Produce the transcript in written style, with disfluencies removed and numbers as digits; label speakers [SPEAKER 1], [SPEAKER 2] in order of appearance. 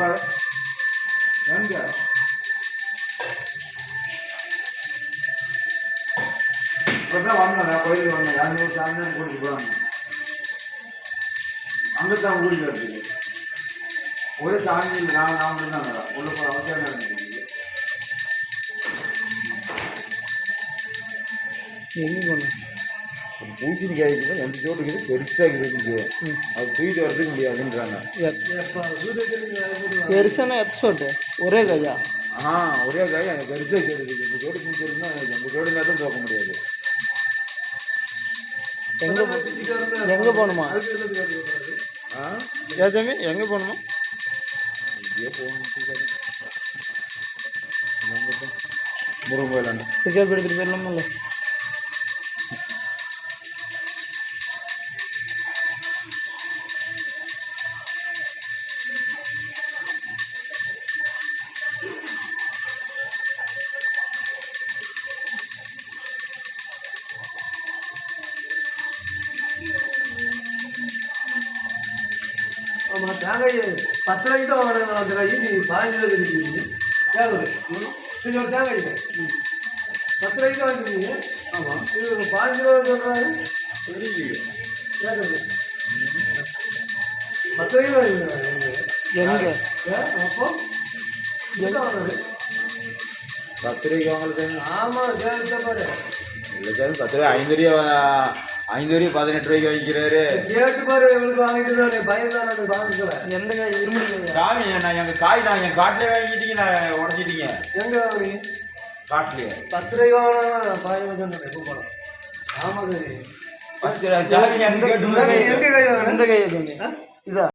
[SPEAKER 1] பாரு எங்க இப்பதான் வந்தேன் கோயிலுக்கு வந்தேன் யாருமே சாமி கூட்டிட்டு போவாங்க அங்கத்தான் ஊருக்கு இருக்குது ஒரே சாமி இல்லை நான் இருந்தாங்க உள்ள போய் அவசியம் இருந்துச்சு
[SPEAKER 2] எங்கே போனேன்
[SPEAKER 1] பூசணிக்காய்க்கு எந்த சோட்டுக்கு பெருசாக இருக்குது அது தூக்கிட்டு வரதுக்கு முடியாதுன்றாங்க
[SPEAKER 2] பெருசானா எத்த சோட்டு ஒரே காயா
[SPEAKER 1] ஒரே காய் அங்கே பெருசாக இருக்குது இந்த சோடு பூச்சி இருந்தால் அந்த சோடு தான் தோக்க முடியாது
[SPEAKER 2] எங்கே போகணுமா ஏதாமே எங்கே போகணுமா
[SPEAKER 1] இங்கே போகணும் முருகன் கோயிலாண்டு
[SPEAKER 2] டிக்கெட் எடுத்துகிட்டு போயிடலாமில்ல
[SPEAKER 3] ஆமாம் தேங்காய் 10 ரூபாய்க்கு தான் வாங்கினேன் அந்த காய் நீ 15 ரூபாய்க்கு கொடுக்குறீங்க சரி ஒரு தேங்காய் 10 ரூபாய்க்கு தான் வாங்கிக்கிறீங்க ஆமாம் இது 15 ரூபா சொல்கிறாங்க கேட்குறது 10 ரூபாய்க்கு வாங்கிக்கிறேன்
[SPEAKER 2] எங்கே
[SPEAKER 3] அப்போ எங்கே வாங்கினது
[SPEAKER 1] 10 ரூபாய்க்கு வாங்கல
[SPEAKER 3] ஆமாம் கேட்டு பாரு
[SPEAKER 1] இல்லை சார் 10 ரூபாய் 5 ரூபாய் 18 ரூபாய்க்கு வாங்கிக்கிறாரு
[SPEAKER 3] கேட்டு பாரு இவளுக்கு வாங்கிட்டு தான் பையன் தான் நான் வாங்கிக்கிறேன்
[SPEAKER 2] எந்த காய் இரும்பு
[SPEAKER 1] சாமி நான் எங்கள் காய் நான் என் காட்டிலே வாங்கிட்டீங்க நான் உடச்சிட்டீங்க
[SPEAKER 3] எங்கே வாங்குறீங்க
[SPEAKER 1] காட்டிலே
[SPEAKER 3] 10 ரூபாய்க்கு வாங்கினா பையன் சொன்னேன் எப்போ போகலாம் ஆமாம் சரி
[SPEAKER 1] 10 ரூபாய் சாமி
[SPEAKER 3] எந்த காய் வாங்கினேன்
[SPEAKER 2] எந்த காய் இதா